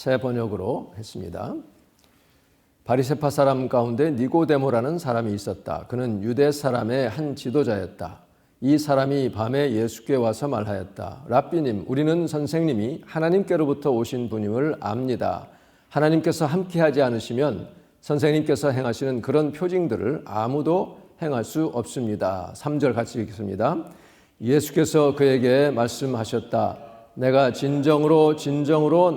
새 번역으로 했습니다. 바리새파 사람 가운데 니고데모라는 사람이 있었다. 그는 유대 사람의 한 지도자였다. 이 사람이 밤에 예수께 와서 말하였다. 랍비님, 우리는 선생님이 하나님께로부터 오신 분임을 압니다. 하나님께서 함께하지 않으시면 선생님께서 행하시는 그런 표징들을 아무도 행할 수 없습니다. 3절 같이 읽겠습니다. 예수께서 그에게 말씀하셨다. 내가 진정으로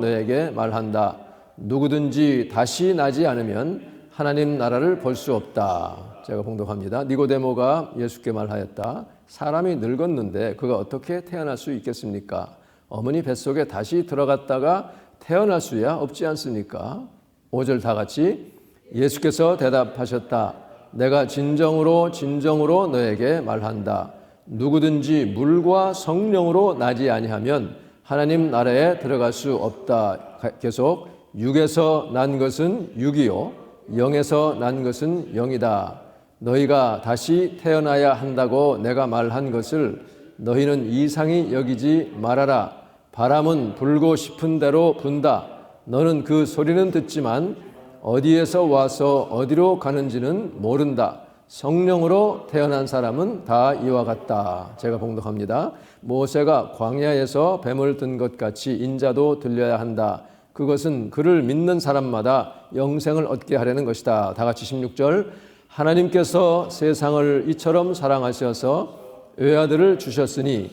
너에게 말한다. 누구든지 다시 나지 않으면 하나님 나라를 볼 수 없다. 제가 봉독합니다. 니고데모가 예수께 말하였다. 사람이 늙었는데 그가 어떻게 태어날 수 있겠습니까? 어머니 뱃속에 다시 들어갔다가 태어날 수야 없지 않습니까? 5절 다 같이 예수께서 대답하셨다. 내가 진정으로 너에게 말한다. 누구든지 물과 성령으로 나지 아니하면 하나님 나라에 들어갈 수 없다. 계속 육에서 난 것은 육이요 영에서 난 것은 영이다. 너희가 다시 태어나야 한다고 내가 말한 것을 너희는 이상히 여기지 말아라. 바람은 불고 싶은 대로 분다. 너는 그 소리는 듣지만 어디에서 와서 어디로 가는지는 모른다. 성령으로 태어난 사람은 다 이와 같다. 제가 봉독합니다. 모세가 광야에서 뱀을 든 것 같이 인자도 들려야 한다. 그것은 그를 믿는 사람마다 영생을 얻게 하려는 것이다. 다 같이 16절. 하나님께서 세상을 이처럼 사랑하셔서 외아들을 주셨으니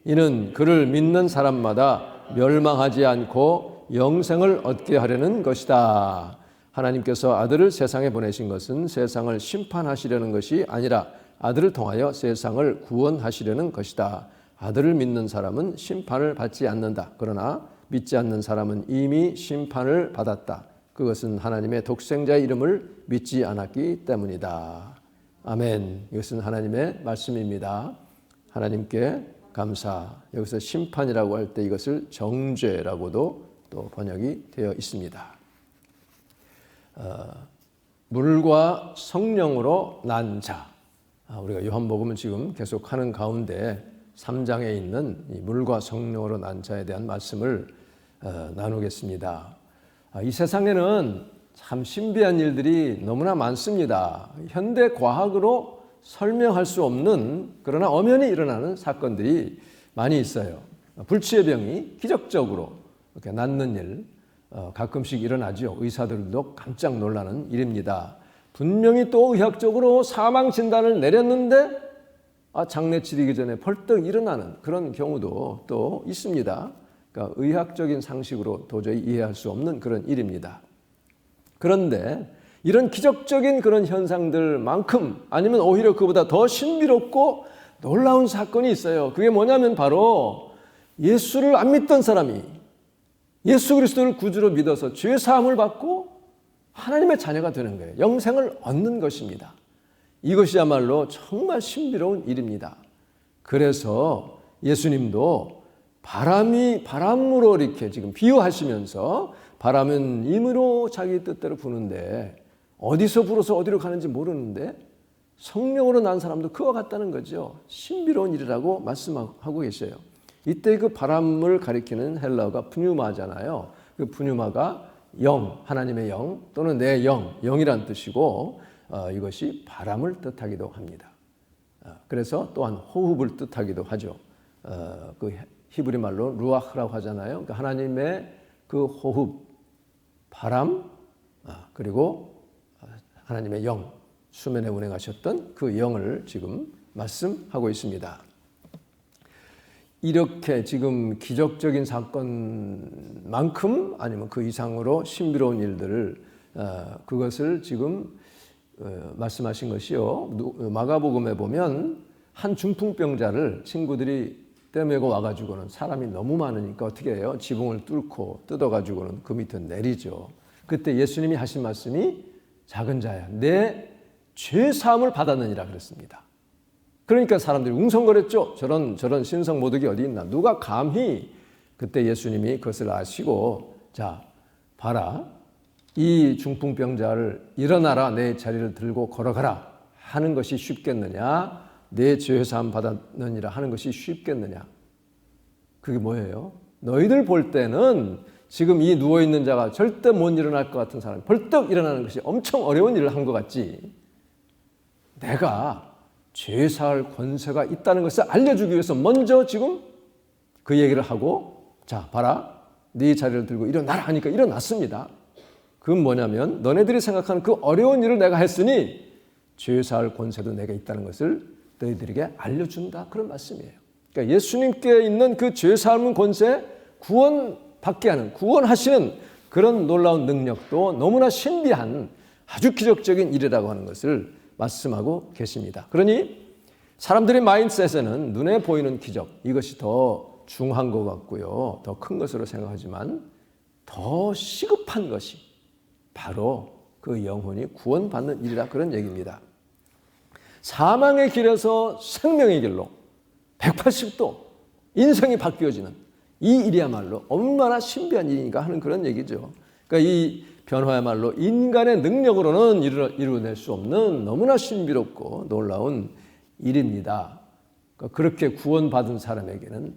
이는 그를 믿는 사람마다 멸망하지 않고 영생을 얻게 하려는 것이다. 하나님께서 아들을 세상에 보내신 것은 세상을 심판하시려는 것이 아니라 아들을 통하여 세상을 구원하시려는 것이다. 아들을 믿는 사람은 심판을 받지 않는다. 그러나 믿지 않는 사람은 이미 심판을 받았다. 그것은 하나님의 독생자의 이름을 믿지 않았기 때문이다. 아멘. 이것은 하나님의 말씀입니다. 하나님께 감사. 여기서 심판이라고 할 때 이것을 정죄라고도 또 번역이 되어 있습니다. 물과 성령으로 난 자. 우리가 요한복음은 지금 계속하는 가운데 3장에 있는 이 물과 성령으로 난 자에 대한 말씀을 나누겠습니다. 이 세상에는 참 신비한 일들이 너무나 많습니다. 현대 과학으로 설명할 수 없는 그러나 엄연히 일어나는 사건들이 많이 있어요. 불치의 병이 기적적으로 이렇게 낫는 일 가끔씩 일어나죠. 의사들도 깜짝 놀라는 일입니다. 분명히 또 의학적으로 사망 진단을 내렸는데 장례 치르기 전에 벌떡 일어나는 그런 경우도 또 있습니다. 그러니까 의학적인 상식으로 도저히 이해할 수 없는 그런 일입니다. 그런데 이런 기적적인 그런 현상들만큼 아니면 오히려 그보다 더 신비롭고 놀라운 사건이 있어요. 그게 뭐냐면 바로 예수를 안 믿던 사람이 예수 그리스도를 구주로 믿어서 죄 사함을 받고 하나님의 자녀가 되는 거예요. 영생을 얻는 것입니다. 이것이야말로 정말 신비로운 일입니다. 그래서 예수님도 바람으로 이렇게 지금 비유하시면서 바람은 임으로 자기 뜻대로 부는데 어디서 불어서 어디로 가는지 모르는데 성령으로 난 사람도 그와 같다는 거죠. 신비로운 일이라고 말씀하고 계셔요. 이때 그 바람을 가리키는 헬라어가 푸뉴마잖아요. 그 푸뉴마가 영, 하나님의 영 또는 내 영이란 뜻이고 이것이 바람을 뜻하기도 합니다. 그래서 또한 호흡을 뜻하기도 하죠. 그 히브리 말로 루아흐라고 하잖아요. 그러니까 하나님의 그 호흡, 바람, 그리고 하나님의 영, 수면에 운행하셨던 그 영을 지금 말씀하고 있습니다. 이렇게 지금 기적적인 사건만큼 아니면 그 이상으로 신비로운 일들을 그것을 지금 말씀하신 것이요. 마가복음에 보면 한 중풍병자를 친구들이 떼매고 와가지고는 사람이 너무 많으니까 어떻게 해요? 지붕을 뚫고 뜯어가지고는 그 밑에 내리죠. 그때 예수님이 하신 말씀이 작은 자야 내 죄 사함을 받았느니라 그랬습니다. 그러니까 사람들이 웅성거렸죠. 저런 신성 모독이 어디 있나. 누가 감히. 그때 예수님이 그것을 아시고 자 봐라. 이 중풍병자를 일어나라 내 자리를 들고 걸어가라 하는 것이 쉽겠느냐. 내 죄 사함 받았느니라 하는 것이 쉽겠느냐. 그게 뭐예요? 너희들 볼 때는 지금 이 누워있는 자가 절대 못 일어날 것 같은 사람이 벌떡 일어나는 것이 엄청 어려운 일을 한 것 같지. 내가 죄 사할 권세가 있다는 것을 알려주기 위해서 먼저 지금 그 얘기를 하고, 자 봐라, 네 자리를 들고 일어나라 하니까 일어났습니다. 그건 뭐냐면 너네들이 생각하는 그 어려운 일을 내가 했으니 죄 사할 권세도 내가 있다는 것을 너희들에게 알려준다, 그런 말씀이에요. 그러니까 예수님께 있는 그 죄 사함 권세, 구원받게 하는, 구원하시는 그런 놀라운 능력도 너무나 신비한 아주 기적적인 일이라고 하는 것을 말씀하고 계십니다. 그러니 사람들의 마인드셋에는 눈에 보이는 기적, 이것이 더 중요한 것 같고요, 더 큰 것으로 생각하지만 더 시급한 것이 바로 그 영혼이 구원받는 일이라, 그런 얘기입니다. 사망의 길에서 생명의 길로 180도 인생이 바뀌어지는 이 일이야말로 얼마나 신비한 일인가 하는 그런 얘기죠. 그러니까 이 변화야말로 인간의 능력으로는 이루어낼 수 없는 너무나 신비롭고 놀라운 일입니다. 그러니까 그렇게 구원받은 사람에게는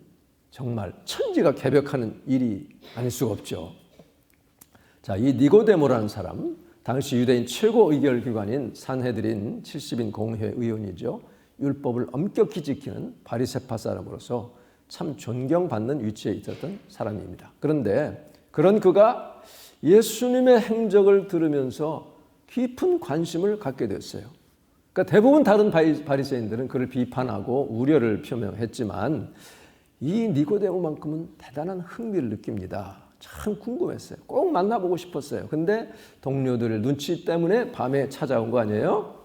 정말 천지가 개벽하는 일이 아닐 수가 없죠. 자, 이 니고데모라는 사람, 당시 유대인 최고 의결기관인 산헤드린 70인 공회 의원이죠. 율법을 엄격히 지키는 바리새파 사람으로서 참 존경받는 위치에 있었던 사람입니다. 그런데 그런 그가 예수님의 행적을 들으면서 깊은 관심을 갖게 됐어요. 그러니까 대부분 다른 바리새인들은 그를 비판하고 우려를 표명했지만 이 니고데모만큼은 대단한 흥미를 느낍니다. 참 궁금했어요. 꼭 만나보고 싶었어요. 근데 동료들의 눈치 때문에 밤에 찾아온 거 아니에요?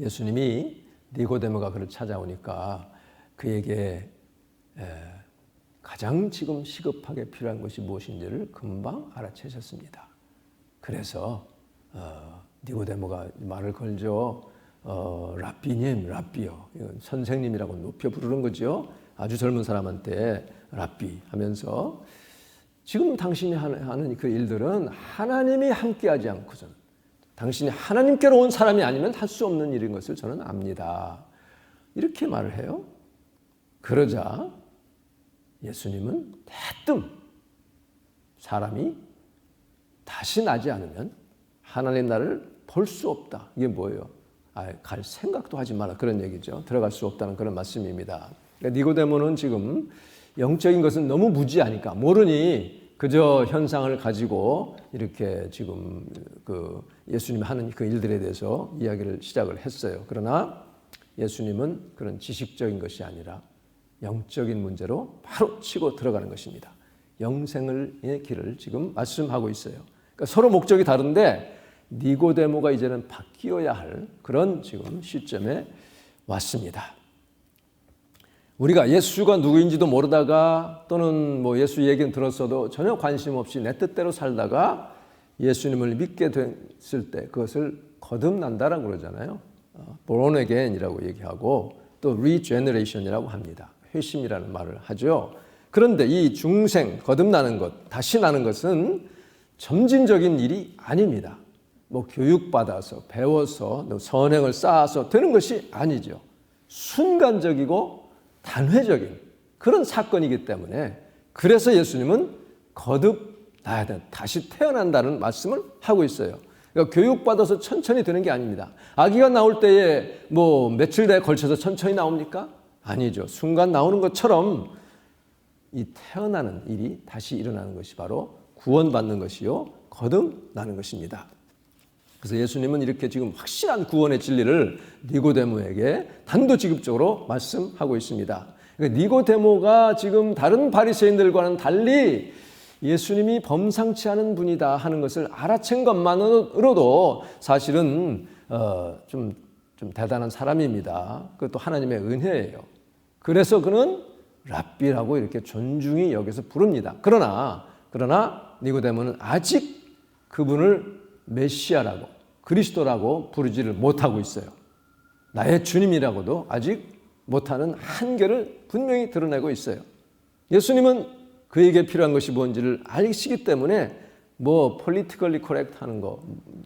예수님이 니고데모가 그를 찾아오니까 그에게 가장 지금 시급하게 필요한 것이 무엇인지를 금방 알아채셨습니다. 그래서 니고데모가 말을 걸죠. 랍비님, 랍비요. 선생님이라고 높여 부르는 거죠. 아주 젊은 사람한테 랍비 하면서, 지금 당신이 하는 그 일들은 하나님이 함께하지 않고서는, 당신이 하나님께로 온 사람이 아니면 할 수 없는 일인 것을 저는 압니다. 이렇게 말을 해요. 그러자 예수님은 대뜸 사람이 다시 나지 않으면 하나님 나라를 볼 수 없다. 이게 뭐예요? 갈 생각도 하지 마라, 그런 얘기죠. 들어갈 수 없다는 그런 말씀입니다. 그러니까 니고데모는 지금 영적인 것은 너무 무지하니까 모르니 그저 현상을 가지고 이렇게 지금 그 예수님이 하는 그 일들에 대해서 이야기를 시작을 했어요. 그러나 예수님은 그런 지식적인 것이 아니라 영적인 문제로 바로 치고 들어가는 것입니다. 영생의 길을 지금 말씀하고 있어요. 그러니까 서로 목적이 다른데 니고데모가 이제는 바뀌어야 할 그런 지금 시점에 왔습니다. 우리가 예수가 누구인지도 모르다가 또는 뭐 예수 얘기는 들었어도 전혀 관심 없이 내 뜻대로 살다가 예수님을 믿게 됐을 때 그것을 거듭난다라고 그러잖아요. born again이라고 얘기하고 또 regeneration이라고 합니다. 회심이라는 말을 하죠. 그런데 이 중생, 거듭나는 것, 다시 나는 것은 점진적인 일이 아닙니다. 뭐 교육받아서 배워서 선행을 쌓아서 되는 것이 아니죠. 순간적이고 단회적인 그런 사건이기 때문에, 그래서 예수님은 거듭나야 된다, 다시 태어난다는 말씀을 하고 있어요. 그러니까 교육받아서 천천히 되는 게 아닙니다. 아기가 나올 때에 뭐 며칠 내에 걸쳐서 천천히 나옵니까? 아니죠. 순간 나오는 것처럼 이 태어나는 일이 다시 일어나는 것이 바로 구원받는 것이요, 거듭나는 것입니다. 그래서 예수님은 이렇게 지금 확실한 구원의 진리를 니고데모에게 단도직입적으로 말씀하고 있습니다. 그러니까 니고데모가 지금 다른 바리새인들과는 달리 예수님이 범상치 않은 분이다 하는 것을 알아챈 것만으로도 사실은 좀 대단한 사람입니다. 그것도 하나님의 은혜예요. 그래서 그는 랍비라고 이렇게 존중이 여기서 부릅니다. 그러나 니고데모는 아직 그분을 메시아라고, 그리스도라고 부르지를 못하고 있어요. 나의 주님이라고도 아직 못하는 한계를 분명히 드러내고 있어요. 예수님은 그에게 필요한 것이 뭔지를 아시기 때문에 뭐 politically correct 하는 거,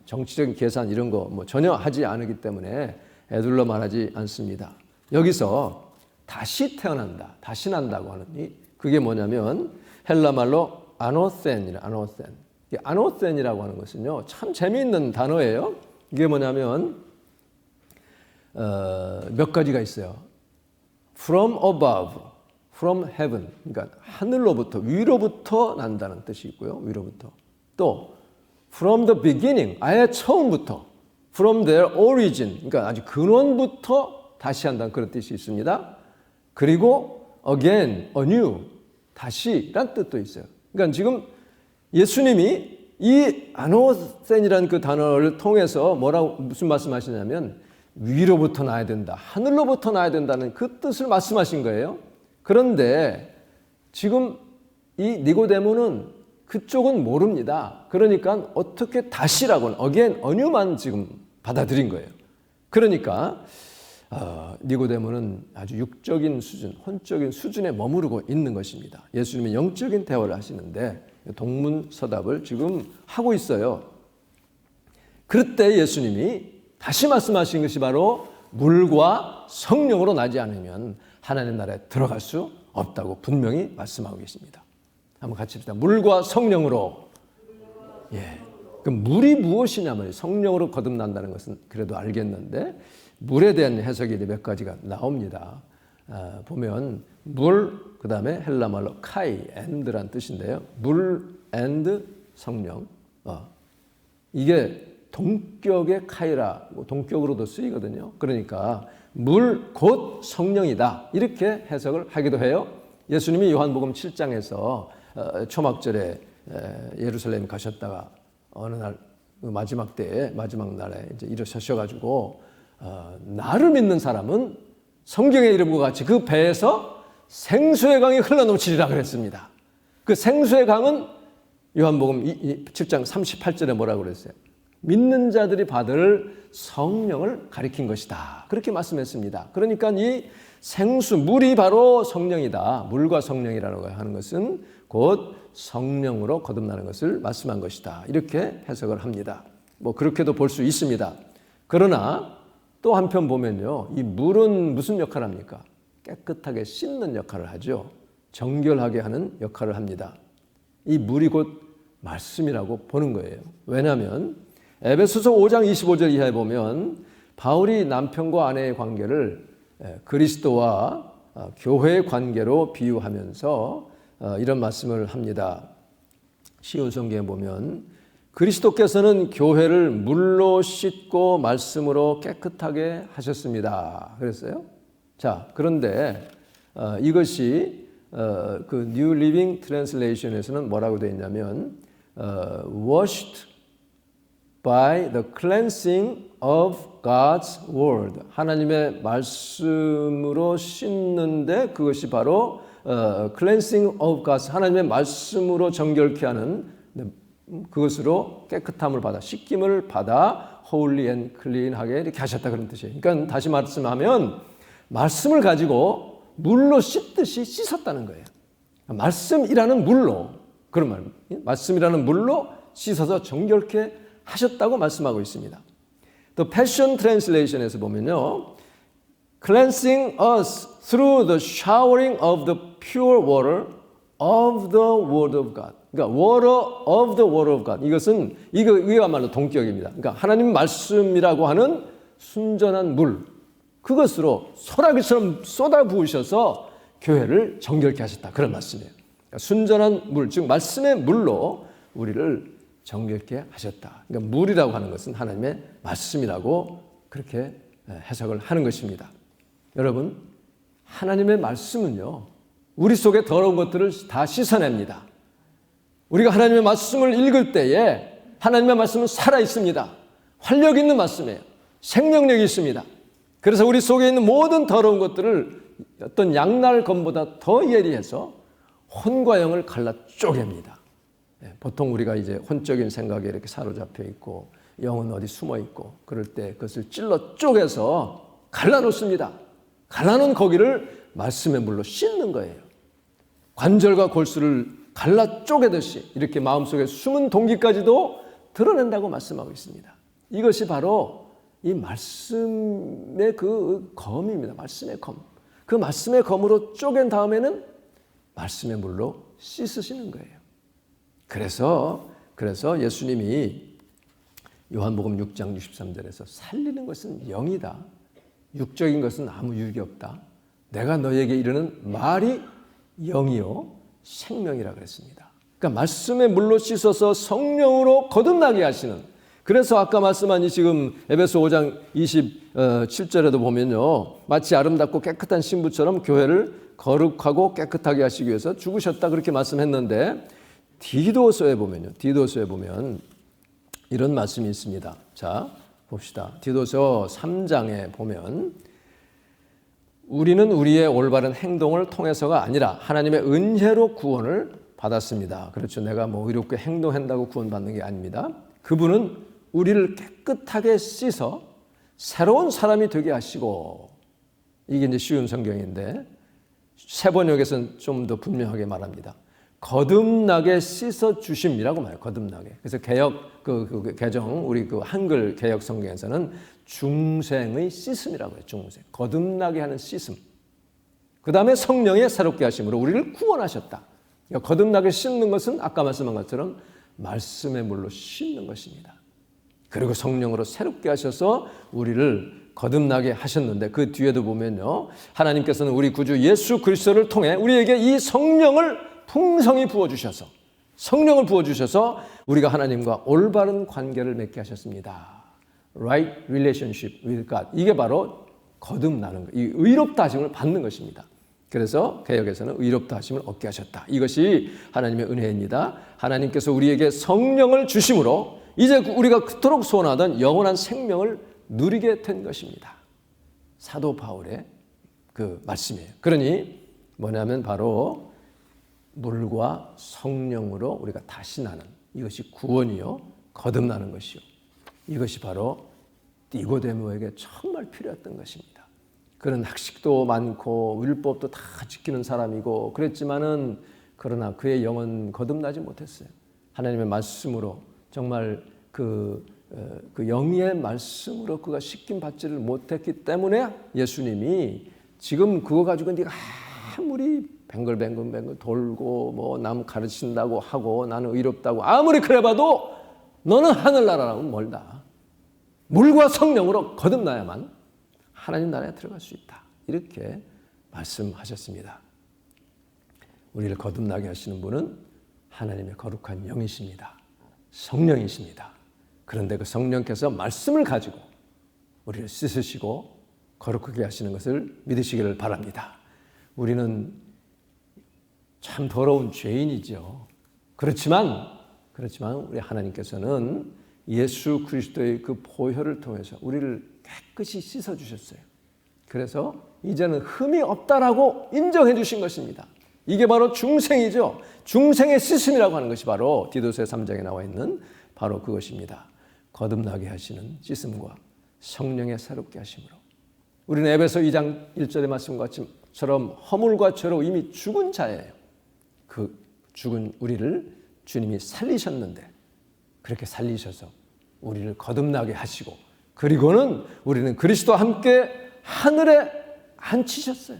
정치적인 계산 이런 거 뭐 전혀 하지 않기 때문에 애둘러 말하지 않습니다. 여기서 다시 태어난다, 다시 난다고 하는 그게 뭐냐면 헬라 말로 아노센이라고 하는 것은요, 참 재미있는 단어예요. 이게 뭐냐면 몇 가지가 있어요. From above, from heaven, 그러니까 하늘로부터, 위로부터 난다는 뜻이 있고요. 위로부터. 또 from the beginning, 아예 처음부터. From their origin, 그러니까 아주 근원부터 다시 한다는 그런 뜻이 있습니다. 그리고 again, anew, 다시란 뜻도 있어요. 그러니까 지금 예수님이 이 아노센이라는 그 단어를 통해서 무슨 말씀하시냐면 위로부터 나야 된다, 하늘로부터 나야 된다는 그 뜻을 말씀하신 거예요. 그런데 지금 이 니고데모는 그쪽은 모릅니다. 그러니까 어떻게 다시라고는 again, anew만 지금 받아들인 거예요. 그러니까 니고데모는 아주 육적인 수준, 혼적인 수준에 머무르고 있는 것입니다. 예수님은 영적인 대화를 하시는데 동문서답을 지금 하고 있어요. 그럴 때 예수님이 다시 말씀하신 것이 바로 물과 성령으로 나지 않으면 하나님 나라에 들어갈 수 없다고 분명히 말씀하고 계십니다. 한번 같이 합시다. 물과 성령으로. 예. 그럼 물이 무엇이냐면 성령으로 거듭난다는 것은 그래도 알겠는데 물에 대한 해석이 몇 가지가 나옵니다. 보면 물, 그 다음에 헬라말로 카이, 앤드란 뜻인데요. 물, 앤드, 성령. 이게 동격의 카이라, 동격으로도 쓰이거든요. 그러니까 물, 곧 성령이다. 이렇게 해석을 하기도 해요. 예수님이 요한복음 7장에서 초막절에 예루살렘 가셨다가 어느 날 마지막 때에 마지막 날에 이제 일어서셔가지고 나를 믿는 사람은 성경에 이른 것 같이 그 배에서 생수의 강이 흘러넘치리라 그랬습니다. 그 생수의 강은 요한복음 7장 38절에 뭐라고 그랬어요? 믿는 자들이 받을 성령을 가리킨 것이다. 그렇게 말씀했습니다. 그러니까 이 생수, 물이 바로 성령이다. 물과 성령이라고 하는 것은 곧 성령으로 거듭나는 것을 말씀한 것이다. 이렇게 해석을 합니다. 뭐 그렇게도 볼 수 있습니다. 그러나 또 한편 보면요. 이 물은 무슨 역할을 합니까? 깨끗하게 씻는 역할을 하죠. 정결하게 하는 역할을 합니다. 이 물이 곧 말씀이라고 보는 거예요. 왜냐하면 에베소서 5장 25절 이하에 보면 바울이 남편과 아내의 관계를 그리스도와 교회의 관계로 비유하면서 이런 말씀을 합니다. 쉬운 성경에 보면 그리스도께서는 교회를 물로 씻고 말씀으로 깨끗하게 하셨습니다. 그랬어요. 자, 그런데 이것이 그 New Living Translation에서는 뭐라고 되어 있냐면 washed by the cleansing of God's word. 하나님의 말씀으로 씻는데 그것이 바로 cleansing of God. 하나님의 말씀으로 정결케 하는 그것으로 깨끗함을 받아 씻김을 받아 holy and clean하게 이렇게 하셨다 그런 뜻이에요. 그러니까 다시 말씀하면 말씀을 가지고 물로 씻듯이 씻었다는 거예요. 말씀이라는 물로 그런 말, 말씀이라는 물로 씻어서 정결케 하셨다고 말씀하고 있습니다. The Passion Translation에서 보면요, cleansing us through the showering of the pure water of the Word of God. 그러니까 water of the Word of God. 이거야말로 동격입니다. 그러니까 하나님 말씀이라고 하는 순전한 물, 그것으로 소라기처럼 쏟아 부으셔서 교회를 정결케 하셨다. 그런 말씀이에요. 그러니까 순전한 물, 즉 말씀의 물로 우리를 정결케 하셨다. 그러니까 물이라고 하는 것은 하나님의 말씀이라고 그렇게 해석을 하는 것입니다. 여러분, 하나님의 말씀은요, 우리 속에 더러운 것들을 다 씻어냅니다. 우리가 하나님의 말씀을 읽을 때에 하나님의 말씀은 살아있습니다. 활력 있는 말씀이에요. 생명력이 있습니다. 그래서 우리 속에 있는 모든 더러운 것들을 어떤 양날검보다 더 예리해서 혼과 영을 갈라 쪼갭니다. 보통 우리가 이제 혼적인 생각에 이렇게 사로잡혀 있고 영은 어디 숨어 있고 그럴 때 그것을 찔러 쪼개서 갈라놓습니다. 갈라놓은 거기를 말씀의 물로 씻는 거예요. 관절과 골수를 갈라 쪼개듯이 이렇게 마음속에 숨은 동기까지도 드러낸다고 말씀하고 있습니다. 이것이 바로 이 말씀의 그 검입니다. 말씀의 검. 그 말씀의 검으로 쪼갠 다음에는 말씀의 물로 씻으시는 거예요. 그래서 예수님이 요한복음 6장 63절에서 살리는 것은 영이다. 육적인 것은 아무 유익이 없다. 내가 너에게 이르는 말이 영이요 생명이라 그랬습니다. 그러니까 말씀의 물로 씻어서 성령으로 거듭나게 하시는, 그래서 아까 말씀한 이 지금 에베소 5장 27절에도 보면요, 마치 아름답고 깨끗한 신부처럼 교회를 거룩하고 깨끗하게 하시기 위해서 죽으셨다 그렇게 말씀했는데, 디도서에 보면 이런 말씀이 있습니다. 자, 봅시다. 디도서 3장에 보면 우리는 우리의 올바른 행동을 통해서가 아니라 하나님의 은혜로 구원을 받았습니다. 그렇죠. 내가 뭐 의롭게 행동한다고 구원받는 게 아닙니다. 그분은 우리를 깨끗하게 씻어 새로운 사람이 되게 하시고, 이게 이제 쉬운 성경인데 세번역에서는 좀 더 분명하게 말합니다. 거듭나게 씻어 주심이라고 말해요. 거듭나게. 그래서 개역 그 개정 우리 그 한글 개역 성경에서는 중생의 씻음이라고 해요. 중생. 거듭나게 하는 씻음. 그다음에 성령의 새롭게 하심으로 우리를 구원하셨다. 그러니까 거듭나게 씻는 것은 아까 말씀한 것처럼 말씀의 물로 씻는 것입니다. 그리고 성령으로 새롭게 하셔서 우리를 거듭나게 하셨는데, 그 뒤에도 보면요, 하나님께서는 우리 구주 예수 그리스도를 통해 우리에게 이 성령을 풍성히 부어주셔서, 성령을 부어주셔서 우리가 하나님과 올바른 관계를 맺게 하셨습니다. Right relationship with God. 이게 바로 거듭나는 것, 이 의롭다 하심을 받는 것입니다. 그래서 개역에서는 의롭다 하심을 얻게 하셨다. 이것이 하나님의 은혜입니다. 하나님께서 우리에게 성령을 주심으로 이제 우리가 그토록 소원하던 영원한 생명을 누리게 된 것입니다. 사도 바울의 그 말씀이에요. 그러니 뭐냐면 바로 물과 성령으로 우리가 다시 나는, 이것이 구원이요 거듭나는 것이요, 이것이 바로 니고데모에게 정말 필요했던 것입니다. 그는 학식도 많고 율법도 다 지키는 사람이고 그랬지만은, 그러나 그의 영은 거듭나지 못했어요. 하나님의 말씀으로 정말 그 영의 말씀으로 그가 씻김 받지를 못했기 때문에 예수님이 지금 그거 가지고 네가 아무리 뱅글뱅글 돌고 뭐 남 가르친다고 하고 나는 의롭다고 아무리 그래봐도 너는 하늘나라랑은 멀다. 물과 성령으로 거듭나야만 하나님 나라에 들어갈 수 있다. 이렇게 말씀하셨습니다. 우리를 거듭나게 하시는 분은 하나님의 거룩한 영이십니다. 성령이십니다. 그런데 그 성령께서 말씀을 가지고 우리를 씻으시고 거룩하게 하시는 것을 믿으시기를 바랍니다. 우리는 참 더러운 죄인이죠. 그렇지만 우리 하나님께서는 예수 그리스도의 그 보혈을 통해서 우리를 깨끗이 씻어주셨어요. 그래서 이제는 흠이 없다라고 인정해 주신 것입니다. 이게 바로 중생이죠. 중생의 씻음이라고 하는 것이 바로 디도서 3장에 나와 있는 바로 그것입니다. 거듭나게 하시는 씻음과 성령의 새롭게 하심으로 우리는 에베소 2장 1절의 말씀처럼 허물과 죄로 이미 죽은 자예요. 그 죽은 우리를 주님이 살리셨는데, 그렇게 살리셔서 우리를 거듭나게 하시고, 그리고는 우리는 그리스도와 함께 하늘에 앉히셨어요.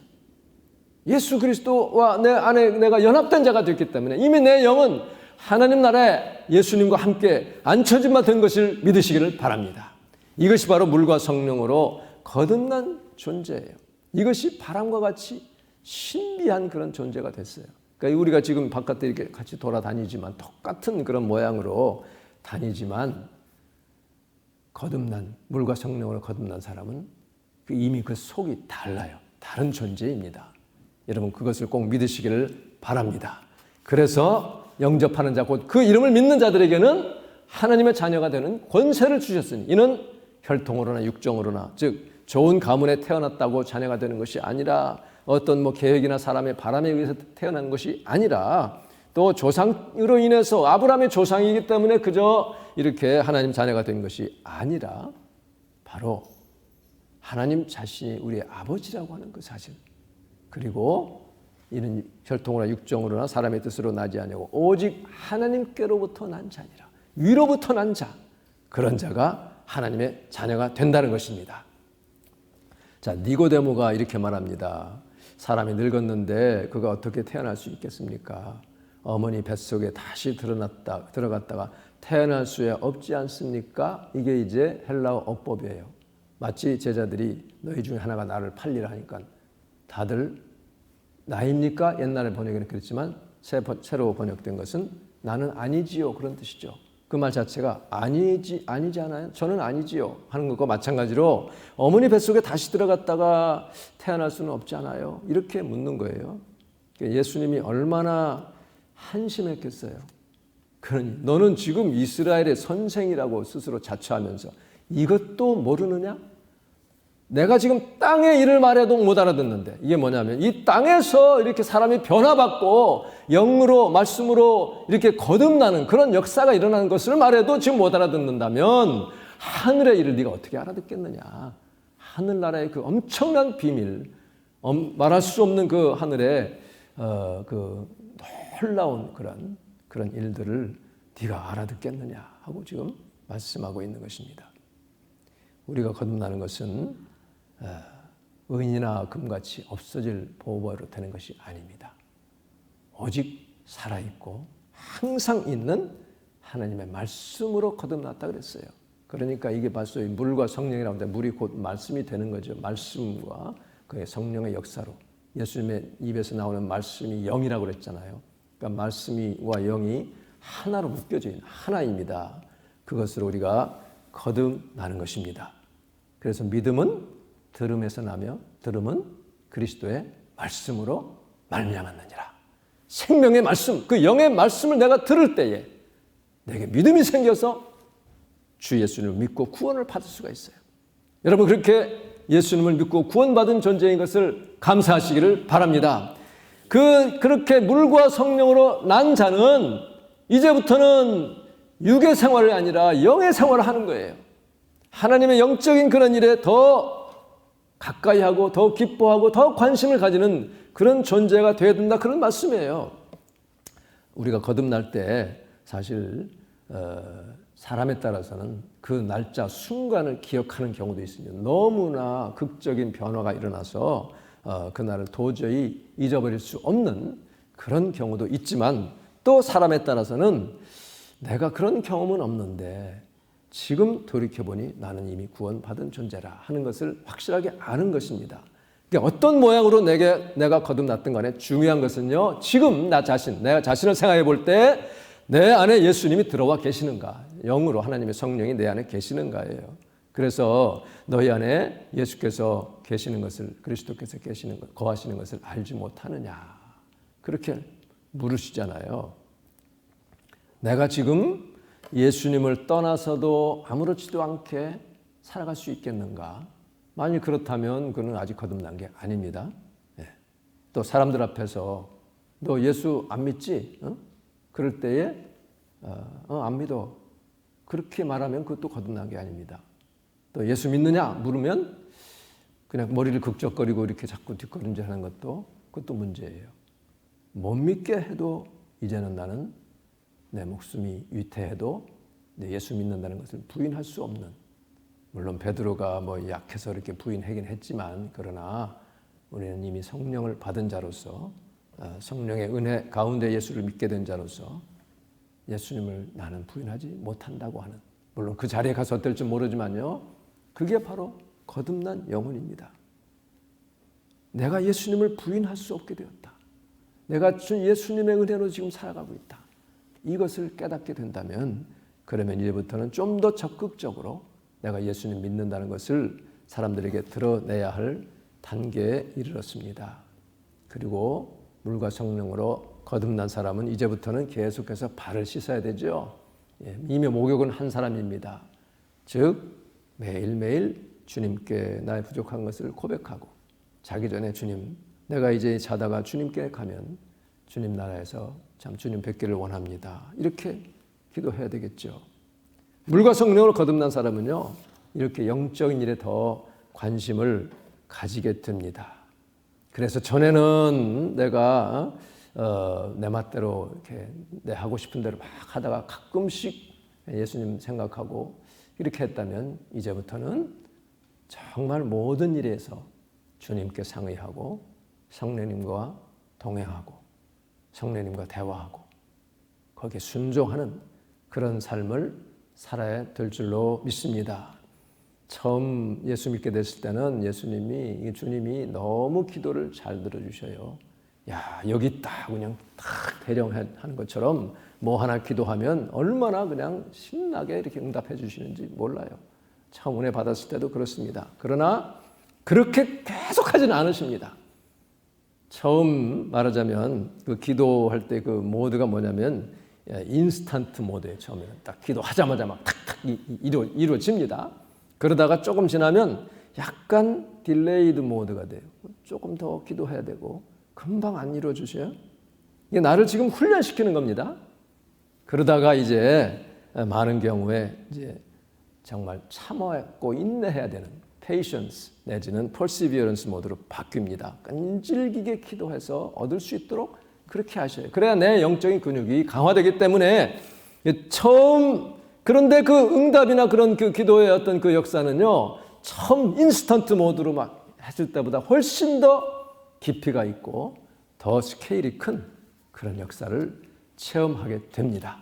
예수 그리스도와 내 안에 내가 연합된 자가 됐기 때문에 이미 내 영은 하나님 나라에 예수님과 함께 앉혀진 바 된 것을 믿으시기를 바랍니다. 이것이 바로 물과 성령으로 거듭난 존재예요. 이것이 바람과 같이 신비한 그런 존재가 됐어요. 그러니까 우리가 지금 바깥에 이렇게 같이 돌아다니지만 똑같은 그런 모양으로 다니지만, 거듭난 물과 성령으로 거듭난 사람은 이미 그 속이 달라요. 다른 존재입니다. 여러분 그것을 꼭 믿으시기를 바랍니다. 그래서 영접하는 자, 곧 그 이름을 믿는 자들에게는 하나님의 자녀가 되는 권세를 주셨으니, 이는 혈통으로나 육정으로나, 즉 좋은 가문에 태어났다고 자녀가 되는 것이 아니라, 어떤 뭐 계획이나 사람의 바람에 의해서 태어난 것이 아니라, 또 조상으로 인해서 아브라함의 조상이기 때문에 그저 이렇게 하나님 자녀가 된 것이 아니라, 바로 하나님 자신이 우리의 아버지라고 하는 그 사실, 그리고 이는 혈통으로나 육정으로나 사람의 뜻으로 나지 아니하고 오직 하나님께로부터 난 자니라. 위로부터 난 자, 그런 자가 하나님의 자녀가 된다는 것입니다. 자, 니고데모가 이렇게 말합니다. 사람이 늙었는데 그가 어떻게 태어날 수 있겠습니까? 어머니 뱃속에 다시 들어갔다가 태어날 수 없지 않습니까? 이게 이제 헬라어 어법이에요. 마치 제자들이 너희 중에 하나가 나를 팔리라 하니까 다들 나입니까? 옛날에 번역에는 그랬지만 새로 번역된 것은 나는 아니지요. 그런 뜻이죠. 그 말 자체가 아니지 않아요? 저는 아니지요 하는 것과 마찬가지로 어머니 뱃속에 다시 들어갔다가 태어날 수는 없지 않아요? 이렇게 묻는 거예요. 예수님이 얼마나 한심했겠어요. 그러니 너는 지금 이스라엘의 선생이라고 스스로 자처하면서 이것도 모르느냐? 내가 지금 땅의 일을 말해도 못 알아듣는데 이게 뭐냐면 이 땅에서 이렇게 사람이 변화받고 영으로 말씀으로 이렇게 거듭나는 그런 역사가 일어나는 것을 말해도 지금 못 알아듣는다면 하늘의 일을 네가 어떻게 알아듣겠느냐. 하늘나라의 그 엄청난 비밀, 말할 수 없는 그 하늘의 그 놀라운 그런 일들을 네가 알아듣겠느냐 하고 지금 말씀하고 있는 것입니다. 우리가 거듭나는 것은 은이나 금같이 없어질 보화로 되는 것이 아닙니다. 오직 살아있고 항상 있는 하나님의 말씀으로 거듭났다 그랬어요. 그러니까 이게 벌써 물과 성령이라고 하는데 물이 곧 말씀이 되는 거죠. 말씀과 그의 성령의 역사로 예수님의 입에서 나오는 말씀이 영이라고 그랬잖아요. 그러니까 말씀과 영이 하나로 묶여져 있는 하나입니다. 그것으로 우리가 거듭나는 것입니다. 그래서 믿음은 들음에서 나며 들음은 그리스도의 말씀으로 말미암았느니라. 생명의 말씀, 그 영의 말씀을 내가 들을 때에 내게 믿음이 생겨서 주 예수님을 믿고 구원을 받을 수가 있어요. 여러분 그렇게 예수님을 믿고 구원받은 존재인 것을 감사하시기를 바랍니다. 그렇게 물과 성령으로 난 자는 이제부터는 육의 생활이 아니라 영의 생활을 하는 거예요. 하나님의 영적인 그런 일에 더 가까이 하고 더 기뻐하고 더 관심을 가지는 그런 존재가 되어야 된다 그런 말씀이에요. 우리가 거듭날 때 사실 사람에 따라서는 그 날짜 순간을 기억하는 경우도 있습니다. 너무나 극적인 변화가 일어나서 그날을 도저히 잊어버릴 수 없는 그런 경우도 있지만 또 사람에 따라서는 내가 그런 경험은 없는데 지금 돌이켜보니 나는 이미 구원받은 존재라 하는 것을 확실하게 아는 것입니다. 그러니까 어떤 모양으로 내가 거듭났든 간에 중요한 것은요. 지금 내가 자신을 생각해 볼 때 내 안에 예수님이 들어와 계시는가. 영으로 하나님의 성령이 내 안에 계시는가예요. 그래서 너희 안에 예수께서 계시는 것을 그리스도께서 거하시는 것을 알지 못하느냐. 그렇게 물으시잖아요. 내가 지금 예수님을 떠나서도 아무렇지도 않게 살아갈 수 있겠는가? 만일 그렇다면 그는 아직 거듭난 게 아닙니다. 네. 또 사람들 앞에서 너 예수 안 믿지? 그럴 때에 안 믿어. 그렇게 말하면 그것도 거듭난 게 아닙니다. 또 예수 믿느냐 물으면 그냥 머리를 극적거리고 이렇게 자꾸 뒷걸음질하는 그것도 문제예요. 못 믿게 해도 이제는 나는 내 목숨이 위태해도 예수 믿는다는 것을 부인할 수 없는, 물론 베드로가 약해서 이렇게 부인하긴 했지만 그러나 우리는 이미 성령을 받은 자로서 성령의 은혜 가운데 예수를 믿게 된 자로서 예수님을 나는 부인하지 못한다고 하는, 물론 그 자리에 가서 어떨지 모르지만요, 그게 바로 거듭난 영혼입니다. 내가 예수님을 부인할 수 없게 되었다. 내가 예수님의 은혜로 지금 살아가고 있다. 이것을 깨닫게 된다면 그러면 이제부터는 좀 더 적극적으로 내가 예수님 믿는다는 것을 사람들에게 드러내야 할 단계에 이르렀습니다. 그리고 물과 성령으로 거듭난 사람은 이제부터는 계속해서 발을 씻어야 되죠. 이미 목욕은 한 사람입니다. 즉 매일매일 주님께 나의 부족한 것을 고백하고 자기 전에 주님, 내가 이제 자다가 주님께 가면 주님 나라에서 참 주님 뵙기를 원합니다. 이렇게 기도해야 되겠죠. 물과 성령으로 거듭난 사람은요, 이렇게 영적인 일에 더 관심을 가지게 됩니다. 그래서 전에는 내가 내 맛대로 이렇게 내 하고 싶은 대로 막 하다가 가끔씩 예수님 생각하고 이렇게 했다면 이제부터는 정말 모든 일에서 주님께 상의하고 성령님과 동행하고 성령님과 대화하고 거기에 순종하는 그런 삶을 살아야 될 줄로 믿습니다. 처음 예수 믿게 됐을 때는 주님이 너무 기도를 잘 들어주셔요. 야, 여기 있다 그냥 딱 대령하는 것처럼 뭐 하나 기도하면 얼마나 그냥 신나게 이렇게 응답해 주시는지 몰라요. 처음 은혜 받았을 때도 그렇습니다. 그러나 그렇게 계속 하지는 않으십니다. 처음 말하자면 그 기도할 때 그 모드가 뭐냐면 인스턴트 모드예요. 처음에는 딱 기도하자마자 막 탁탁 이루어집니다. 그러다가 조금 지나면 약간 딜레이드 모드가 돼요. 조금 더 기도해야 되고 금방 안 이루어지셔요. 이게 나를 지금 훈련시키는 겁니다. 그러다가 이제 많은 경우에 이제 정말 참아고 인내해야 되는 patience 내지는 perseverance 모드로 바뀝니다. 끈질기게 기도해서 얻을 수 있도록 그렇게 하셔요. 그래야 내 영적인 근육이 강화되기 때문에 그런데 그 응답이나 그런 그 기도의 어떤 그 역사는요, 처음 인스턴트 모드로 막 했을 때보다 훨씬 더 깊이가 있고 더 스케일이 큰 그런 역사를 체험하게 됩니다.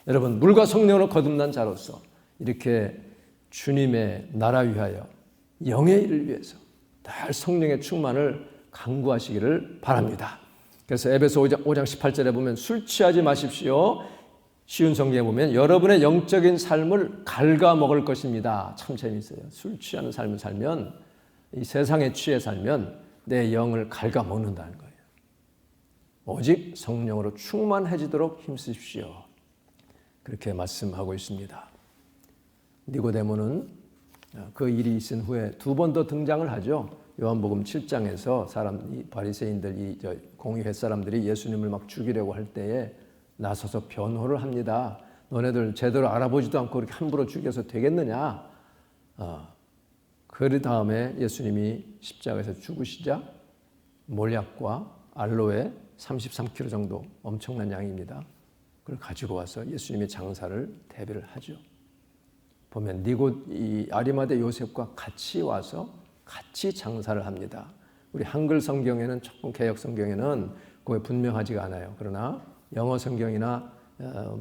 여러분, 물과 성령으로 거듭난 자로서 이렇게 주님의 나라 위하여 영의 일을 위해서 늘 성령의 충만을 간구하시기를 바랍니다. 그래서 에베소 5장 18절에 보면 술 취하지 마십시오. 쉬운 성경에 보면 여러분의 영적인 삶을 갉아먹을 것입니다. 참 재미있어요. 술 취하는 삶을 살면, 이 세상에 취해 살면 내 영을 갉아먹는다는 거예요. 오직 성령으로 충만해지도록 힘쓰십시오. 그렇게 말씀하고 있습니다. 니고데모는 그 일이 있은 후에 두 번 더 등장을 하죠. 요한복음 7장에서 바리새인들, 공의회 사람들이 예수님을 막 죽이려고 할 때에 나서서 변호를 합니다. 너네들 제대로 알아보지도 않고 그렇게 함부로 죽여서 되겠느냐. 그 다음에 예수님이 십자가에서 죽으시자 몰약과 알로에 33kg 정도 엄청난 양입니다. 그걸 가지고 와서 예수님의 장사를 대비를 하죠. 보면 이 아리마대 요셉과 같이 와서 같이 장사를 합니다. 우리 한글 성경에는, 조금 개역 성경에는 그게 분명하지가 않아요. 그러나 영어 성경이나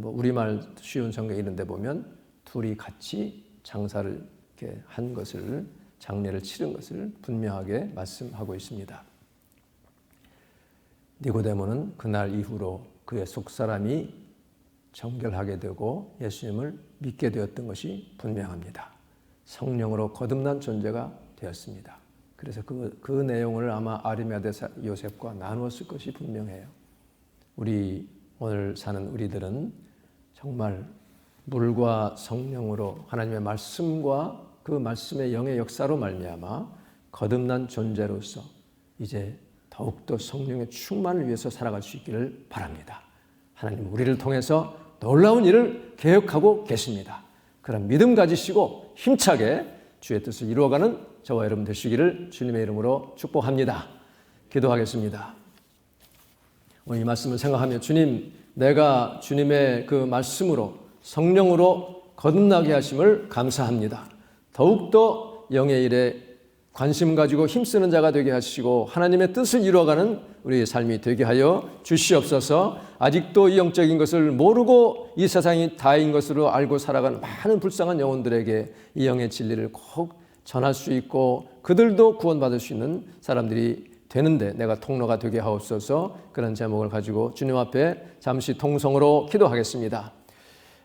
우리말 쉬운 성경 이런 데 보면 둘이 같이 장사를 이렇게 한 것을, 장례를 치른 것을 분명하게 말씀하고 있습니다. 니고데모는 그날 이후로 그의 속사람이 정결하게 되고 예수님을 믿게 되었던 것이 분명합니다. 성령으로 거듭난 존재가 되었습니다. 그래서 그 내용을 아마 아리마대 요셉과 나누었을 것이 분명해요. 우리 오늘 사는 우리들은 정말 물과 성령으로 하나님의 말씀과 그 말씀의 영의 역사로 말미암아 거듭난 존재로서 이제 더욱더 성령의 충만을 위해서 살아갈 수 있기를 바랍니다. 하나님 우리를 통해서 놀라운 일을 계획하고 계십니다. 그런 믿음 가지시고 힘차게 주의 뜻을 이루어가는 저와 여러분 되시기를 주님의 이름으로 축복합니다. 기도하겠습니다. 오늘 이 말씀을 생각하며 주님, 내가 주님의 그 말씀으로 성령으로 거듭나게 하심을 감사합니다. 더욱더 영의 일에 관심 가지고 힘쓰는 자가 되게 하시고 하나님의 뜻을 이루어가는 우리의 삶이 되게 하여 주시옵소서. 아직도 이 영적인 것을 모르고 이 세상이 다인 것으로 알고 살아가는 많은 불쌍한 영혼들에게 이 영의 진리를 꼭 전할 수 있고 그들도 구원받을 수 있는 사람들이 되는데 내가 통로가 되게 하옵소서. 그런 제목을 가지고 주님 앞에 잠시 통성으로 기도하겠습니다.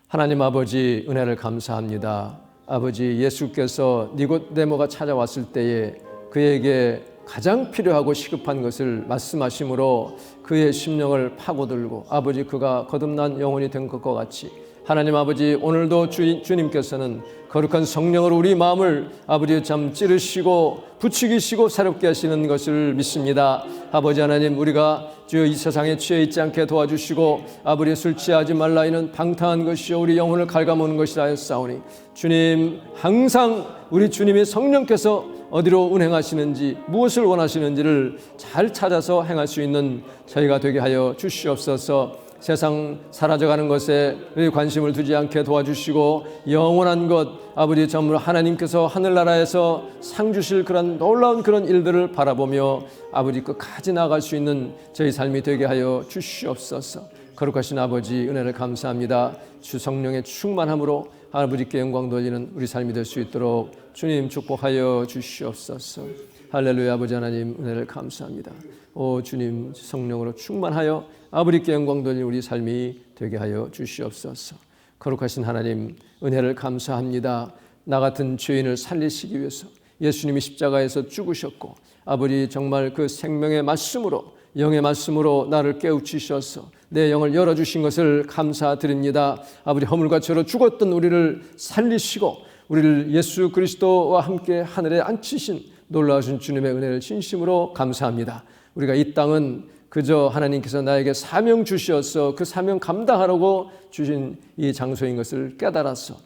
하나님 아버지, 은혜를 감사합니다. 아버지, 예수께서 니고데모가 찾아왔을 때에 그에게 가장 필요하고 시급한 것을 말씀하심으로 그의 심령을 파고들고 아버지, 그가 거듭난 영혼이 된 것과 같이 하나님 아버지, 오늘도 주님께서는 거룩한 성령으로 우리 마음을 아버지 참 찌르시고 부추기시고 새롭게 하시는 것을 믿습니다. 아버지 하나님, 우리가 주여 이 세상에 취해 있지 않게 도와주시고 아버지, 술 취하지 말라 이는 방탕한 것이요 우리 영혼을 갉아먹는 것이라 하였사오니 주님, 항상 우리 주님의 성령께서 어디로 운행하시는지 무엇을 원하시는지를 잘 찾아서 행할 수 있는 저희가 되게 하여 주시옵소서. 세상 사라져가는 것에 관심을 두지 않게 도와주시고 영원한 것 아버지 전부 하나님께서 하늘나라에서 상 주실 그런 놀라운 그런 일들을 바라보며 아버지 끝까지 나아갈 수 있는 저희 삶이 되게 하여 주시옵소서. 거룩하신 아버지 은혜를 감사합니다. 주 성령의 충만함으로 아버지께 영광 돌리는 우리 삶이 될 수 있도록 주님 축복하여 주시옵소서. 할렐루야. 아버지 하나님 은혜를 감사합니다. 오 주님 성령으로 충만하여 아버지께 영광 돌리는 우리 삶이 되게 하여 주시옵소서. 거룩하신 하나님 은혜를 감사합니다. 나 같은 죄인을 살리시기 위해서 예수님이 십자가에서 죽으셨고 아버지 정말 그 생명의 말씀으로 영의 말씀으로 나를 깨우치셔서 내 영을 열어주신 것을 감사드립니다. 아버지 허물과 죄로 죽었던 우리를 살리시고 우리를 예수 그리스도와 함께 하늘에 앉히신 놀라우신 주님의 은혜를 진심으로 감사합니다. 우리가 이 땅은 그저 하나님께서 나에게 사명 주셔서 그 사명 감당하라고 주신 이 장소인 것을 깨달아서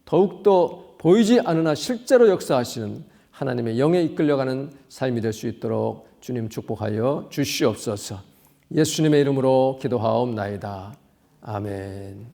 더욱더 보이지 않으나 실제로 역사하시는 하나님의 영에 이끌려가는 삶이 될 수 있도록 주님 축복하여 주시옵소서. 예수님의 이름으로 기도하옵나이다. 아멘.